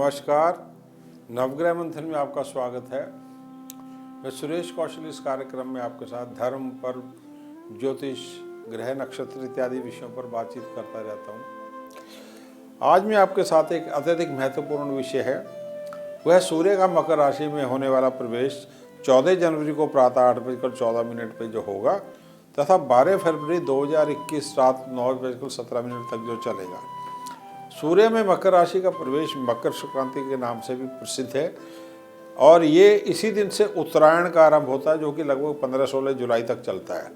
नमस्कार। नवग्रह मंथन में आपका स्वागत है। मैं सुरेश कौशल इस कार्यक्रम में आपके साथ धर्म, पर्व, ज्योतिष, ग्रह, नक्षत्र इत्यादि विषयों पर बातचीत करता रहता हूँ। आज मैं आपके साथ एक अत्यधिक महत्वपूर्ण विषय है, वह सूर्य का मकर राशि में होने वाला प्रवेश 14 जनवरी को प्रातः 8:14 पर जो होगा तथा 12 फरवरी 2021 रात 9:17 तक जो चलेगा। सूर्य में मकर राशि का प्रवेश मकर संक्रांति के नाम से भी प्रसिद्ध है और ये इसी दिन से उत्तरायण का आरंभ होता है, जो कि लगभग 15-16 जुलाई तक चलता है।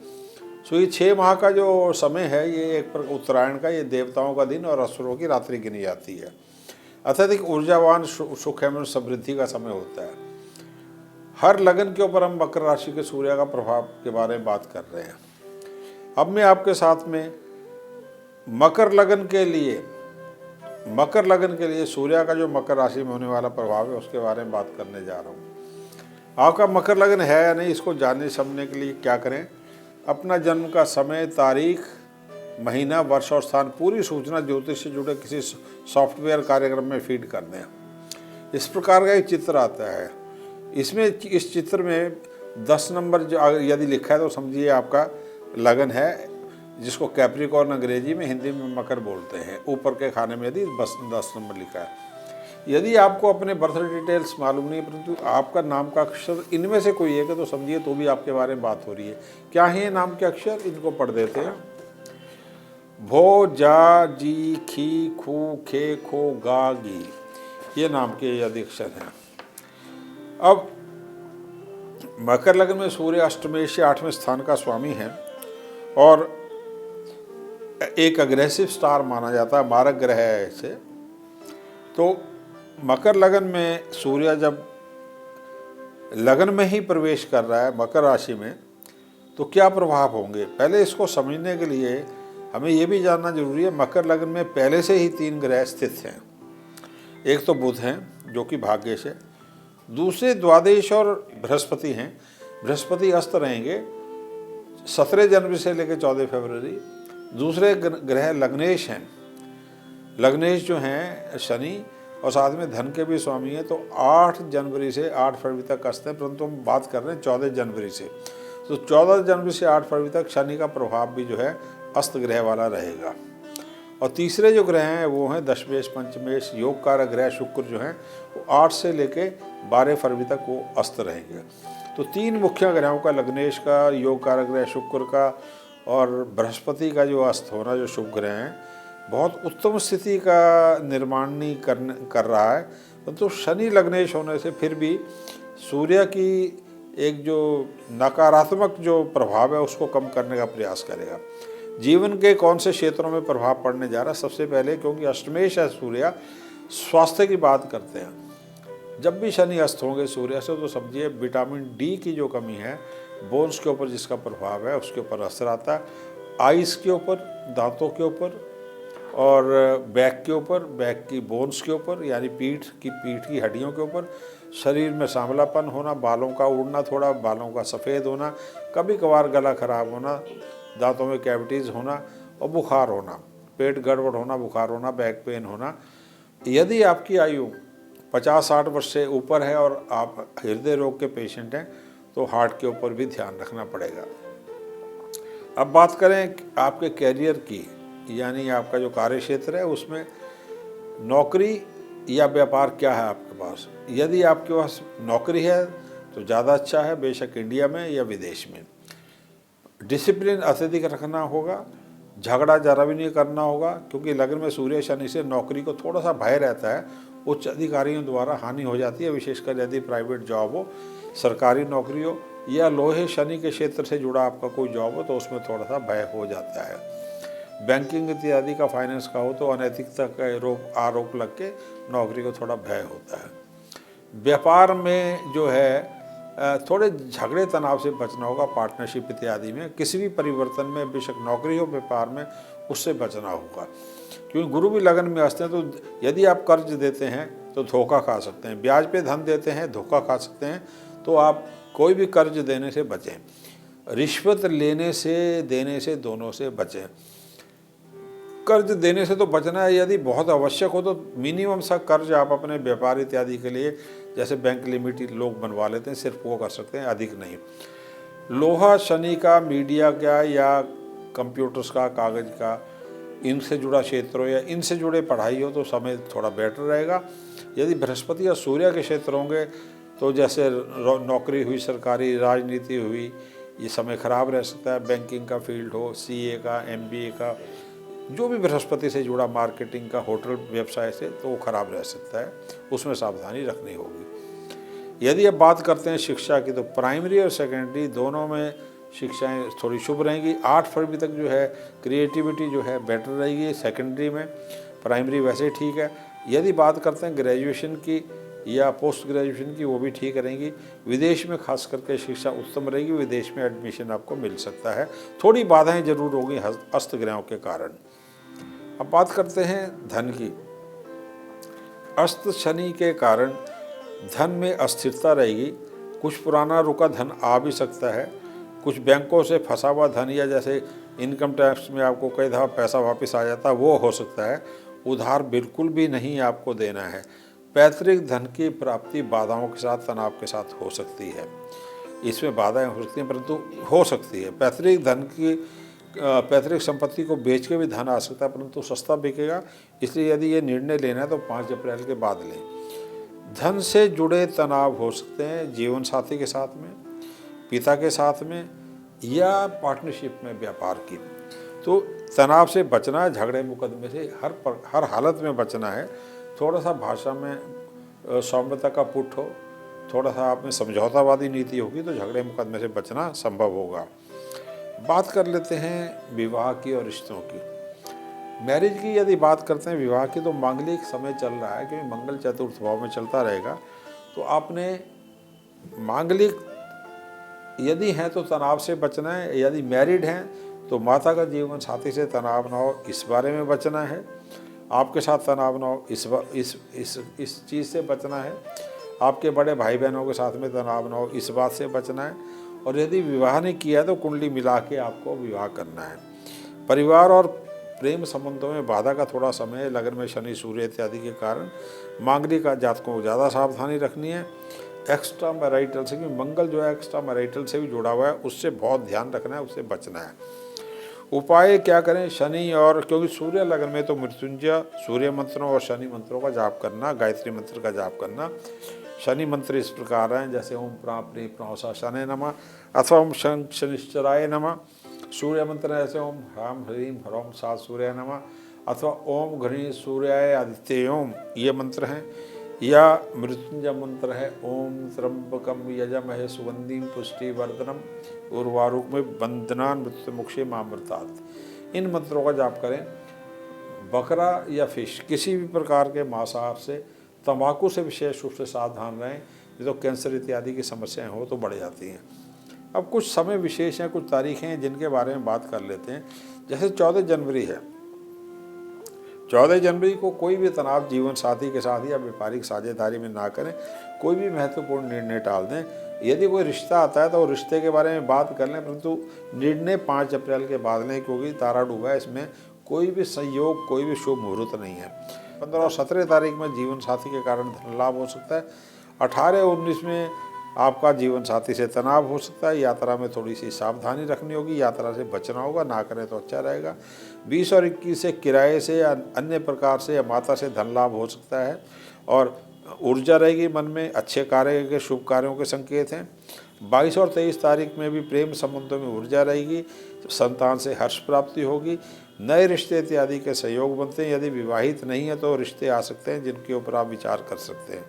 सो ये 6 माह का जो समय है, ये एक पर उत्तरायण का, ये देवताओं का दिन और असुरों की रात्रि गिनी जाती है। अत्यधिक ऊर्जावान, सुख एवं समृद्धि का समय होता है। हर लगन के ऊपर हम मकर राशि के सूर्य का प्रभाव के बारे में बात कर रहे हैं। अब मैं आपके साथ में मकर लगन के लिए सूर्य का जो मकर राशि में होने वाला प्रभाव है उसके बारे में बात करने जा रहा हूँ। आपका मकर लगन है या नहीं, इसको जानने समझने के लिए क्या करें, अपना जन्म का समय, तारीख, महीना, वर्ष और स्थान पूरी सूचना ज्योतिष से जुड़े किसी सॉफ्टवेयर कार्यक्रम में फीड कर दें। इस प्रकार का एक चित्र आता है। इस चित्र में 10 नंबर जो यदि लिखा है तो समझिए आपका लगन है, जिसको कैप्रिकॉर्न अंग्रेजी में, हिंदी में मकर बोलते हैं। ऊपर के खाने में यदि 10 नंबर लिखा है। यदि आपको अपने बर्थ डिटेल्स मालूम नहीं, परंतु आपका नाम का अक्षर इनमें से कोई एक है तो समझिए तो भी आपके बारे में बात हो रही है। क्या है ये नाम के अक्षर, इनको पढ़ देते हैं। भो, जा, जी, खी, खू, खे, खो, गा, गी, ये नाम के यदि अक्षर हैं। अब मकर लग्न में सूर्य अष्टमेश से 8वें स्थान का स्वामी है और एक अग्रेसिव स्टार माना जाता है, मारक ग्रह है इसे। तो मकर लगन में सूर्य जब लगन में ही प्रवेश कर रहा है मकर राशि में, तो क्या प्रभाव होंगे, पहले इसको समझने के लिए हमें यह भी जानना जरूरी है। मकर लगन में पहले से ही 3 ग्रह स्थित हैं। एक तो बुध हैं जो कि भाग्येश है, दूसरे द्वादश और बृहस्पति हैं। बृहस्पति अस्त रहेंगे 17 जनवरी से लेकर 14 फरवरी। दूसरे ग्रह लग्नेश हैं। लग्नेश जो हैं शनि और साथ में धन के भी स्वामी हैं, तो 8 जनवरी से 8 फरवरी तक अस्त हैं, परंतु हम बात कर रहे हैं 14 जनवरी से। तो 14 जनवरी से 8 फरवरी तक शनि का प्रभाव भी जो है अस्त ग्रह वाला रहेगा। और तीसरे जो ग्रह हैं वो हैं दशमेश, पंचमेश, योग कारक ग्रह शुक्र जो हैं वो 8 से लेके 12 फरवरी तक वो अस्त रहेंगे। तो 3 मुख्य ग्रहों का, लग्नेश का, योग कारक ग्रह शुक्र का और बृहस्पति का जो अस्त होना, जो शुभ ग्रह हैं, बहुत उत्तम स्थिति का निर्माण नहीं कर रहा है। तो शनि लग्नेश होने से फिर भी सूर्य की एक जो नकारात्मक जो प्रभाव है उसको कम करने का प्रयास करेगा। जीवन के कौन से क्षेत्रों में प्रभाव पड़ने जा रहा है, सबसे पहले क्योंकि अष्टमेश है सूर्य, स्वास्थ्य की बात करते हैं। जब भी शनि अस्त होंगे सूर्य से तो समझिए विटामिन डी की जो कमी है, बोन्स के ऊपर जिसका प्रभाव है उसके ऊपर असर आता है। आइस के ऊपर, दांतों के ऊपर और बैक के ऊपर, बैक की बोन्स के ऊपर यानी पीठ की हड्डियों के ऊपर, शरीर में सांवलापन होना, बालों का उड़ना, थोड़ा बालों का सफ़ेद होना, कभी कभार गला खराब होना, दांतों में कैविटीज़ होना और बुखार होना, पेट गड़बड़ होना, बुखार होना, बैक पेन होना। यदि आपकी आयु 50-60 वर्ष से ऊपर है और आप हृदय रोग के पेशेंट हैं तो हार्ट के ऊपर भी ध्यान रखना पड़ेगा। अब बात करें आपके कैरियर की, यानी आपका जो कार्य क्षेत्र है उसमें नौकरी या व्यापार क्या है आपके पास। यदि आपके पास नौकरी है तो ज़्यादा अच्छा है, बेशक इंडिया में या विदेश में। डिसिप्लिन अत्यधिक रखना होगा, झगड़ा जरा भी नहीं करना होगा, क्योंकि लगन में सूर्य शनि से नौकरी को थोड़ा सा भय रहता है, उच्च अधिकारियों द्वारा हानि हो जाती है, विशेषकर यदि प्राइवेट जॉब हो, सरकारी नौकरी हो या लोहे शनि के क्षेत्र से जुड़ा आपका कोई जॉब हो तो उसमें थोड़ा सा भय हो जाता है। बैंकिंग इत्यादि का, फाइनेंस का हो तो अनैतिकता का आरोप लग के नौकरी को थोड़ा भय होता है। व्यापार में जो है थोड़े झगड़े तनाव से बचना होगा, पार्टनरशिप इत्यादि में, किसी भी परिवर्तन में, बेशक नौकरी हो व्यापार में, उससे बचना होगा। क्योंकि गुरु भी लगन में हंसते हैं, तो यदि आप कर्ज देते हैं तो धोखा खा सकते हैं, ब्याज पे धन देते हैं धोखा खा सकते हैं, तो आप कोई भी कर्ज देने से बचें। रिश्वत लेने से, देने से, दोनों से बचें। कर्ज देने से तो बचना है, यदि बहुत आवश्यक हो तो मिनिमम सा कर्ज आप अपने व्यापार इत्यादि के लिए, जैसे बैंक लिमिट लोग बनवा लेते हैं, सिर्फ वो कर सकते हैं, अधिक नहीं। लोहा शनि का, मीडिया का या कंप्यूटर्स का, कागज़ का, इनसे जुड़ा क्षेत्र हो या इनसे जुड़े पढ़ाई हो तो समय थोड़ा बेटर रहेगा। यदि बृहस्पति या सूर्य के क्षेत्र होंगे तो जैसे नौकरी हुई सरकारी, राजनीति हुई, ये समय खराब रह सकता है। बैंकिंग का फील्ड हो, सीए का, एमबीए का, जो भी बृहस्पति से जुड़ा, मार्केटिंग का, होटल व्यवसाय से, तो वो खराब रह सकता है, उसमें सावधानी रखनी होगी। यदि अब बात करते हैं शिक्षा की, तो प्राइमरी और सेकेंडरी दोनों में शिक्षाएं थोड़ी शुभ रहेंगी। 8 फरवरी तक जो है क्रिएटिविटी जो है बेटर रहेगी सेकेंडरी में, प्राइमरी वैसे ही ठीक है। यदि बात करते हैं ग्रेजुएशन की या पोस्ट ग्रेजुएशन की, वो भी ठीक रहेंगी। विदेश में खास करके शिक्षा उत्तम रहेगी, विदेश में एडमिशन आपको मिल सकता है। थोड़ी बाधाएं जरूर होगी अस्त ग्रहों के कारण। अब बात करते हैं धन की। अस्त शनि के कारण धन में अस्थिरता रहेगी। कुछ पुराना रुका धन आ भी सकता है, कुछ बैंकों से फंसा हुआ धन, या जैसे इनकम टैक्स में आपको कई दफ़ा पैसा वापस आ जाता है, वो हो सकता है। उधार बिल्कुल भी नहीं आपको देना है। पैतृक धन की प्राप्ति बाधाओं के साथ, तनाव के साथ हो सकती है। इसमें बाधाएं हो सकती हैं, परंतु हो सकती है। पैतृक धन की, पैतृक संपत्ति को बेच के भी धन आ सकता है, परंतु सस्ता बिकेगा। इसलिए यदि ये निर्णय लेना है तो 5 अप्रैल के बाद लें। धन से जुड़े तनाव हो सकते हैं जीवन साथी के साथ में, पिता के साथ में, या पार्टनरशिप में व्यापार की। तो तनाव से बचना है, झगड़े मुकदमे से हर हालत में बचना है। थोड़ा सा भाषा में सौम्यता का पुट हो, थोड़ा सा आप में समझौतावादी नीति होगी तो झगड़े मुकदमे से बचना संभव होगा। बात कर लेते हैं विवाह की और रिश्तों की। मैरिज की यदि बात करते हैं, विवाह की, तो मांगलिक समय चल रहा है, क्योंकि मंगल चतुर्थ भाव में चलता रहेगा। तो आपने मांगलिक यदि हैं तो तनाव से बचना है। यदि मैरिड हैं तो माता का जीवन साथी से तनाव ना हो, इस बारे में बचना है। आपके साथ तनाव ना हो, इस चीज़ से बचना है। आपके बड़े भाई बहनों के साथ में तनाव ना हो, इस बात से बचना है। और यदि विवाह नहीं किया तो कुंडली मिला के आपको विवाह करना है। परिवार और प्रेम संबंधों में बाधा का थोड़ा समय, लगन में शनि, सूर्य इत्यादि के कारण मांगलिक जातकों को ज़्यादा सावधानी रखनी है। एक्स्ट्रा मैरिटल से, क्योंकि मंगल जो है एक्स्ट्रा मैरिटल से भी जुड़ा हुआ है, उससे बहुत ध्यान रखना है, उससे बचना है। उपाय क्या करें? शनि और, क्योंकि सूर्य लगन में, तो मृत्युंजय सूर्य मंत्रों और शनि मंत्रों का जाप करना, गायत्री मंत्र का जाप करना। शनि मंत्र इस प्रकार हैं, जैसे ओम प्रां प्री प्रौसा शनै नमः, अथवा ओम शनिश्चराय नमः। सूर्य मंत्र ऐसे ओम ह्रां ह्रीं ह्रौं सा सूर्य नमः, अथवा ओम घृणी सूर्याय आदित्य ओम, ये मंत्र हैं। या मृत्युंजय मंत्र है ओम त्र्यंबकम यजमहे सुगंधिम पुष्टिवर्धनम उर्वारुक में बंदनान मृत्युमुक्षे मामृतात्। इन मंत्रों का जाप करें। बकरा या फिश, किसी भी प्रकार के मांसाहार से, तंबाकू से विशेष रूप से सावधान रहें, नहीं तो कैंसर इत्यादि की समस्याएं हो तो बढ़ जाती हैं। अब कुछ समय विशेष हैं, कुछ तारीखें हैं जिनके बारे में बात कर लेते हैं। जैसे 14 जनवरी है। 14 जनवरी को कोई भी तनाव जीवन साथी के साथ या व्यापारिक साझेदारी में ना करें। कोई भी महत्वपूर्ण निर्णय टाल दें। यदि कोई रिश्ता आता है तो रिश्ते के बारे में बात कर लें, परंतु निर्णय 5 अप्रैल के बाद लें, क्योंकि तारा डूबा है, इसमें कोई भी संयोग, कोई भी शुभ मुहूर्त नहीं है। 15 और 17 तारीख में जीवन साथी के कारण धन लाभ हो सकता है। 18 और 19 में आपका जीवन साथी से तनाव हो सकता है। यात्रा में थोड़ी सी सावधानी रखनी होगी, यात्रा से बचना होगा, ना करें तो अच्छा रहेगा। 20 और 21 से किराए से या अन्य प्रकार से या माता से धन लाभ हो सकता है, और ऊर्जा रहेगी मन में, अच्छे कार्य के, शुभ कार्यों के संकेत हैं। 22 और 23 तारीख में भी प्रेम संबंधों में ऊर्जा रहेगी, संतान से हर्ष प्राप्ति होगी, नए रिश्ते इत्यादि के सहयोग बनते हैं। यदि विवाहित नहीं है तो रिश्ते आ सकते हैं जिनके ऊपर आप विचार कर सकते हैं।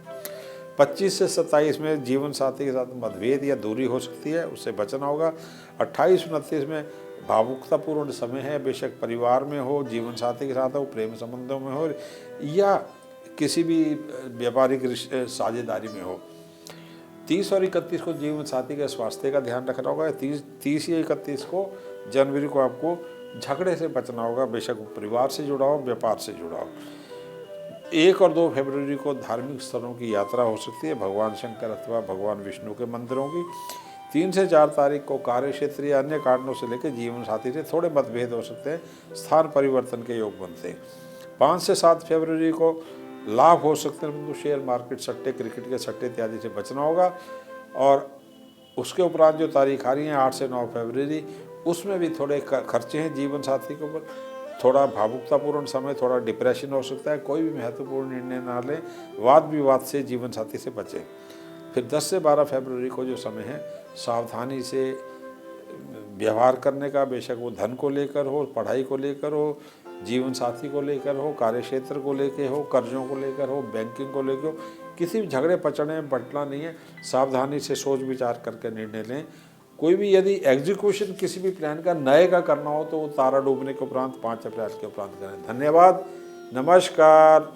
25 से 27 में जीवन साथी के साथ मतभेद या दूरी हो सकती है, उससे बचना होगा। 28-29 में भावुकतापूर्ण समय है, बेशक परिवार में हो, जीवन साथी के साथ हो, प्रेम संबंधों में हो, या किसी भी व्यापारिक साझेदारी में हो। 30 और 31 को जीवन साथी के स्वास्थ्य का ध्यान रखना होगा। 30 या 31 को जनवरी को आपको झगड़े से बचना होगा, बेशक परिवार से जुड़ा हो, व्यापार से जुड़ा हो। 1 और 2 फरवरी को धार्मिक स्थलों की यात्रा हो सकती है, भगवान शंकर अथवा भगवान विष्णु के मंदिरों की। 3 से 4 तारीख को कार्य क्षेत्र या अन्य कारणों से लेकर जीवन साथी से थोड़े मतभेद हो सकते हैं, स्थान परिवर्तन के योग बनते हैं। 5 से 7 फरवरी को लाभ हो सकते हैं, परंतु शेयर मार्केट, सट्टे, क्रिकेट के सट्टे इत्यादि से बचना होगा। और उसके उपरांत जो तारीख आ रही है 8 से 9 फरवरी, उसमें भी थोड़े खर्चे हैं जीवन साथी के ऊपर, थोड़ा भावुकतापूर्ण समय, थोड़ा डिप्रेशन हो सकता है। कोई भी महत्वपूर्ण निर्णय ना लें, वाद विवाद से जीवन साथी से बचें। फिर 10 से 12 फरवरी को जो समय है, सावधानी से व्यवहार करने का, बेशक वो धन को लेकर हो, पढ़ाई को लेकर हो, जीवन साथी को लेकर हो, कार्यक्षेत्र को लेकर हो, कर्जों को लेकर हो, बैंकिंग को लेकर हो, किसी भी झगड़े पचड़े में पटना नहीं है। सावधानी से सोच विचार करके निर्णय लें। कोई भी यदि एग्जीक्यूशन किसी भी प्लान का नए का करना हो तो वो तारा डूबने के उपरांत 5 अप्रैल के उपरांत करें। धन्यवाद, नमस्कार।